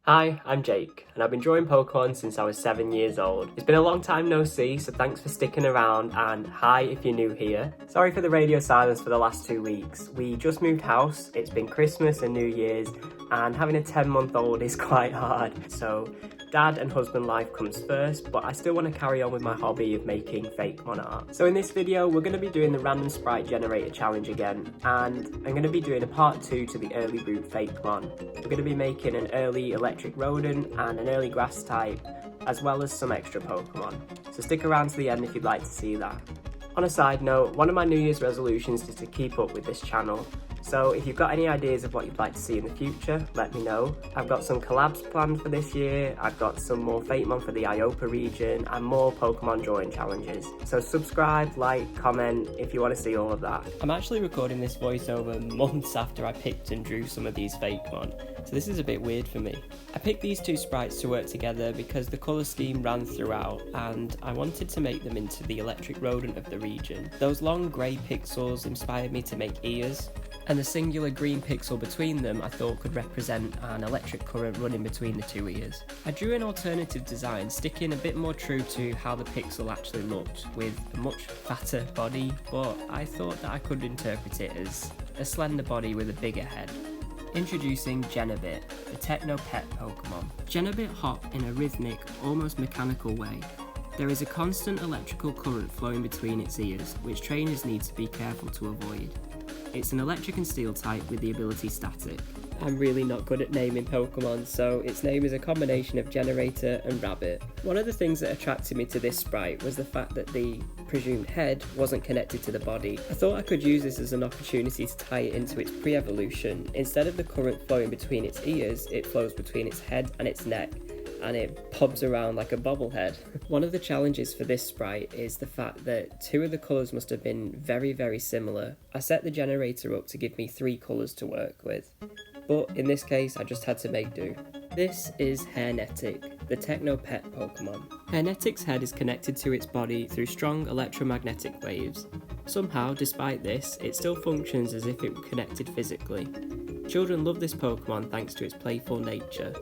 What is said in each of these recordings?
Hi, I'm Jake, and I've been drawing Pokemon since I was 7 years old. It's been a long time no see, so thanks for sticking around, and hi if you're new here. Sorry for the radio silence for the last 2 weeks. We just moved house, it's been Christmas and New Year's, and having a 10-month-old is quite hard. So dad and husband life comes first, but I still want to carry on with my hobby of making Fakemon art. So in this video, we're going to be doing the random sprite generator challenge again, and I'm going to be doing a part 2 to the early root Fakemon. We're going to be making an early electric rodent and an early grass type, as well as some extra Pokemon. So stick around to the end if you'd like to see that. On a side note, one of my New Year's resolutions is to keep up with this channel. So if you've got any ideas of what you'd like to see in the future, let me know. I've got some collabs planned for this year, I've got some more Fakemon for the Iopa region, and more Pokemon drawing challenges. So subscribe, like, comment if you want to see all of that. I'm actually recording this voiceover months after I picked and drew some of these Fakemon, so this is a bit weird for me. I picked these two sprites to work together because the colour scheme ran throughout, and I wanted to make them into the electric rodent of the region. Those long grey pixels inspired me to make ears, and the singular green pixel between them I thought could represent an electric current running between the two ears. I drew an alternative design, sticking a bit more true to how the pixel actually looked, with a much fatter body, but I thought that I could interpret it as a slender body with a bigger head. Introducing Genobit, the techno pet Pokemon. Genobit hop in a rhythmic, almost mechanical way. There is a constant electrical current flowing between its ears, which trainers need to be careful to avoid. It's an electric and steel type with the ability static. I'm really not good at naming Pokemon, so its name is a combination of generator and rabbit. One of the things that attracted me to this sprite was the fact that the presumed head wasn't connected to the body. I thought I could use this as an opportunity to tie it into its pre-evolution. Instead of the current flowing between its ears, it flows between its head and its neck, and it bobs around like a bobblehead. One of the challenges for this sprite is the fact that two of the colours must have been very similar. I set the generator up to give me 3 colours to work with, but in this case I just had to make do. This is Hairnetic, the techno pet Pokemon. Hairnetic's head is connected to its body through strong electromagnetic waves. Somehow, despite this, it still functions as if it were connected physically. Children love this Pokemon thanks to its playful nature.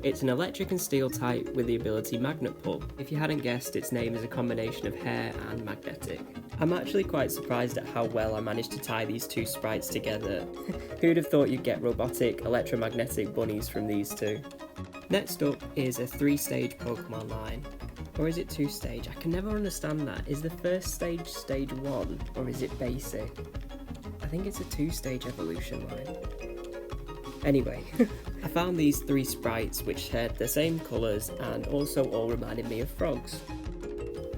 It's an electric and steel type with the ability Magnet Pull. If you hadn't guessed, its name is a combination of hair and magnetic. I'm actually quite surprised at how well I managed to tie these two sprites together. Who'd have thought you'd get robotic, electromagnetic bunnies from these two? Next up is a 3-stage Pokemon line. Or is it 2-stage? I can never understand that. Is the first stage stage 1, or is it basic? I think it's a 2-stage evolution line. Anyway, I found these 3 sprites which had the same colours and also all reminded me of frogs.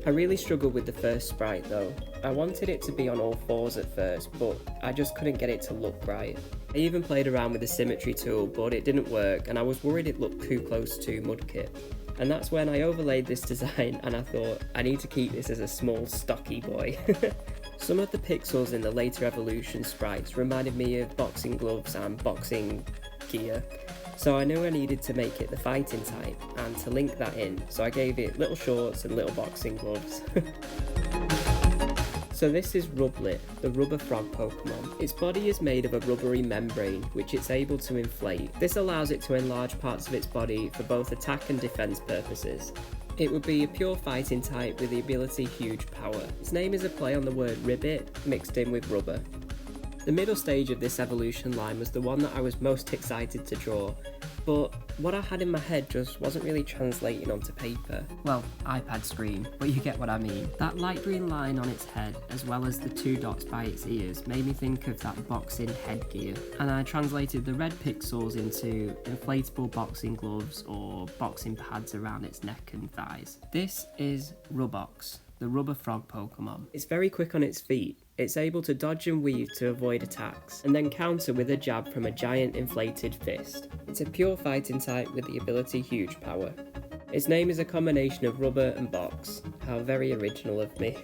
I really struggled with the first sprite though. I wanted it to be on all 4s at first, but I just couldn't get it to look right. I even played around with the symmetry tool, but it didn't work, and I was worried it looked too close to Mudkip. And that's when I overlaid this design and I thought, I need to keep this as a small stocky boy. Some of the pixels in the later evolution sprites reminded me of boxing gloves and boxing gear, so I knew I needed to make it the fighting type and to link that in, so I gave it little shorts and little boxing gloves. So this is Rublet, the rubber frog Pokemon. Its body is made of a rubbery membrane, which it's able to inflate. This allows it to enlarge parts of its body for both attack and defense purposes. It would be a pure fighting type with the ability Huge Power. Its name is a play on the word ribbit mixed in with rubber. The middle stage of this evolution line was the one that I was most excited to draw, but what I had in my head just wasn't really translating onto paper. Well, iPad screen, but you get what I mean. That light green line on its head, as well as the 2 dots by its ears, made me think of that boxing headgear, and I translated the red pixels into inflatable boxing gloves or boxing pads around its neck and thighs. This is Rubox, the rubber frog Pokemon. It's very quick on its feet. It's able to dodge and weave to avoid attacks, and then counter with a jab from a giant inflated fist. It's a pure fighting type with the ability Huge Power. Its name is a combination of rubber and box. How very original of me.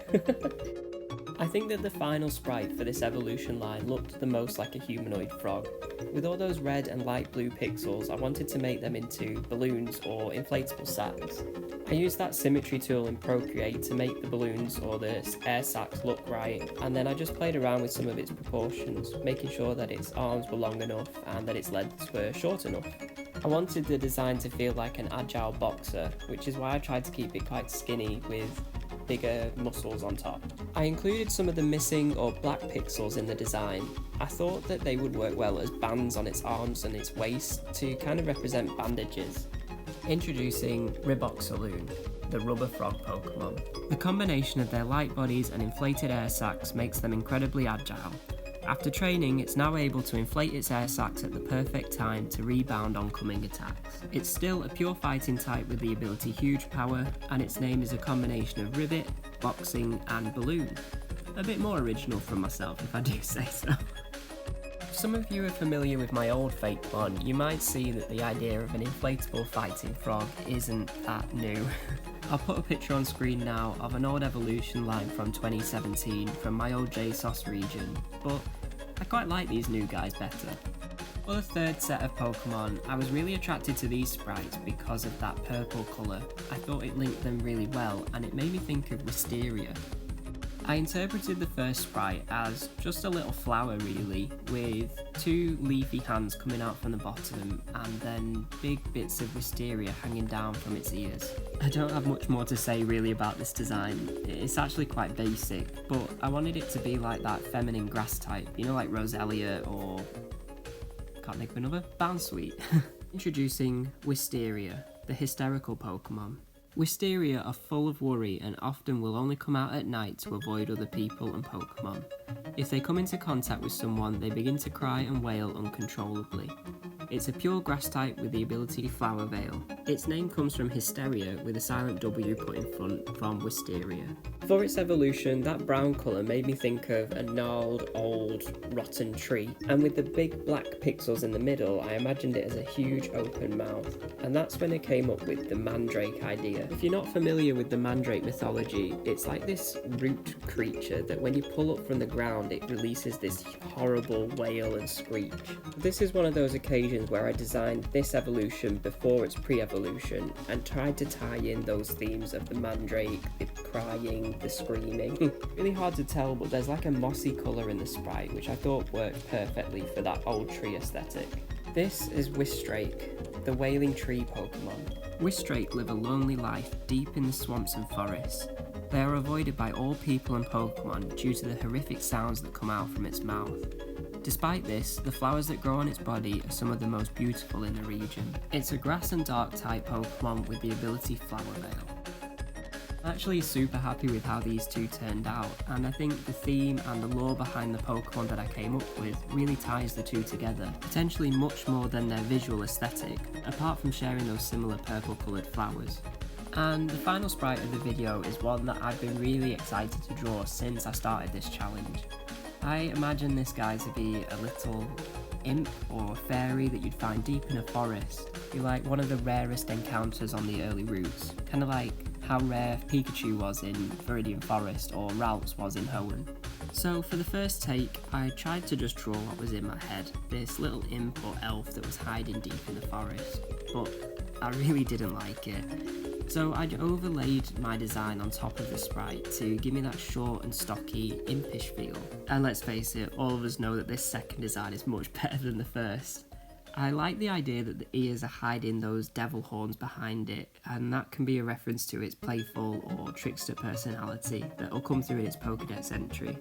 I think that the final sprite for this evolution line looked the most like a humanoid frog. With all those red and light blue pixels, I wanted to make them into balloons or inflatable sacks. I used that symmetry tool in Procreate to make the balloons or the air sacs look right, and then I just played around with some of its proportions, making sure that its arms were long enough and that its legs were short enough. I wanted the design to feel like an agile boxer, which is why I tried to keep it quite skinny with bigger muscles on top. I included some of the missing or black pixels in the design. I thought that they would work well as bands on its arms and its waist to kind of represent bandages. Introducing Riboxaloon, the rubber frog Pokemon. The combination of their light bodies and inflated air sacs makes them incredibly agile. After training, it's now able to inflate its air sacs at the perfect time to rebound oncoming attacks. It's still a pure fighting type with the ability Huge Power, and its name is a combination of Ribbit, Boxing, and Balloon. A bit more original from myself, if I do say so. If some of you are familiar with my old Fakemon, you might see that the idea of an inflatable fighting frog isn't that new. I'll put a picture on screen now of an old evolution line from 2017 from my old JSOS region, but I quite like these new guys better. For the third set of Pokemon, I was really attracted to these sprites because of that purple colour. I thought it linked them really well and it made me think of Wisteria. I interpreted the first sprite as just a little flower really, with two leafy hands coming out from the bottom and then big bits of wisteria hanging down from its ears. I don't have much more to say really about this design. It's actually quite basic, but I wanted it to be like that feminine grass type, you know, like Roselia or... can't think of another? Bounsweet. Introducing Wisteria, the hysterical Pokemon. Wisteria are full of worry and often will only come out at night to avoid other people and Pokemon. If they come into contact with someone, they begin to cry and wail uncontrollably. It's a pure grass type with the ability Flower Veil. Its name comes from hysteria with a silent W put in front from Wisteria. For its evolution, that brown colour made me think of a gnarled, old, rotten tree, and with the big black pixels in the middle, I imagined it as a huge open mouth, and that's when I came up with the mandrake idea. If you're not familiar with the mandrake mythology, it's like this root creature that when you pull up from the ground, it releases this horrible wail and screech. This is one of those occasions where I designed this evolution before its pre-evolution and tried to tie in those themes of the mandrake, the crying, the screaming. Really hard to tell, but there's like a mossy colour in the sprite which I thought worked perfectly for that old tree aesthetic. This is Wistrake, the wailing tree Pokemon. Wistrake live a lonely life deep in the swamps and forests. They are avoided by all people and Pokemon due to the horrific sounds that come out from its mouth. Despite this, the flowers that grow on its body are some of the most beautiful in the region. It's a grass and dark type Pokemon with the ability Flower Veil. I'm actually super happy with how these two turned out, and I think the theme and the lore behind the Pokemon that I came up with really ties the two together, potentially much more than their visual aesthetic, apart from sharing those similar purple coloured flowers. And the final sprite of the video is one that I've been really excited to draw since I started this challenge. I imagine this guy to be a little imp or fairy that you'd find deep in a forest. Be like one of the rarest encounters on the early routes, kind of like how rare Pikachu was in Viridian Forest or Ralts was in Hoenn. So for the first take, I tried to just draw what was in my head, this little imp or elf that was hiding deep in the forest, but I really didn't like it. So I'd overlaid my design on top of the sprite to give me that short and stocky, impish feel. And let's face it, all of us know that this second design is much better than the first. I like the idea that the ears are hiding those devil horns behind it, and that can be a reference to its playful or trickster personality that will come through in its Pokedex entry.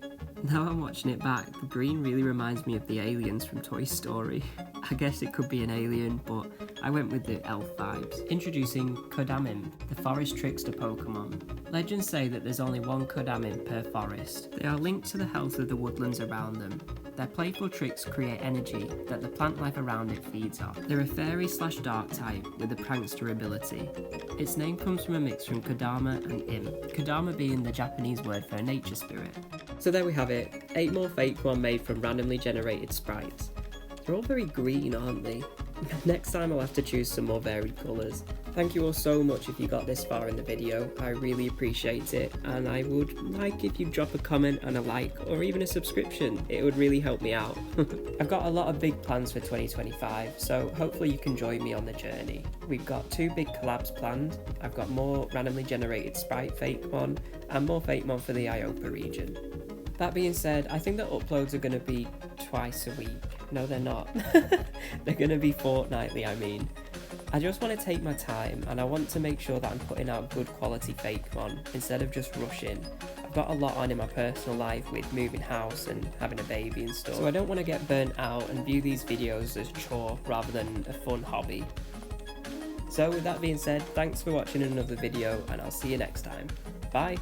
Now I'm watching it back, the green really reminds me of the aliens from Toy Story. I guess it could be an alien, but I went with the elf vibes. Introducing Kodama, the forest trickster Pokemon. Legends say that there's only one Kodama per forest. They are linked to the health of the woodlands around them. Their playful tricks create energy that the plant life around it feeds off. They're a fairy/dark type with a prankster ability. Its name comes from a mix from kodama and imp, kodama being the Japanese word for a nature spirit. So there we have it, 8 more Fakemon made from randomly generated sprites. They're all very green, aren't they? Next time I'll have to choose some more varied colours. Thank you all so much if you got this far in the video, I really appreciate it, and I would like if you drop a comment and a like or even a subscription, it would really help me out. I've got a lot of big plans for 2025, so hopefully you can join me on the journey. We've got 2 big collabs planned, I've got more randomly generated sprite Fakemon and more Fakemon for the Iopa region. That being said, I think the uploads are going to be twice a week. No, they're not. They're going to be fortnightly, I mean. I just want to take my time and I want to make sure that I'm putting out good quality Fakemon instead of just rushing. I've got a lot on in my personal life with moving house and having a baby and stuff, so I don't want to get burnt out and view these videos as a chore rather than a fun hobby. So with that being said, thanks for watching another video and I'll see you next time. Bye!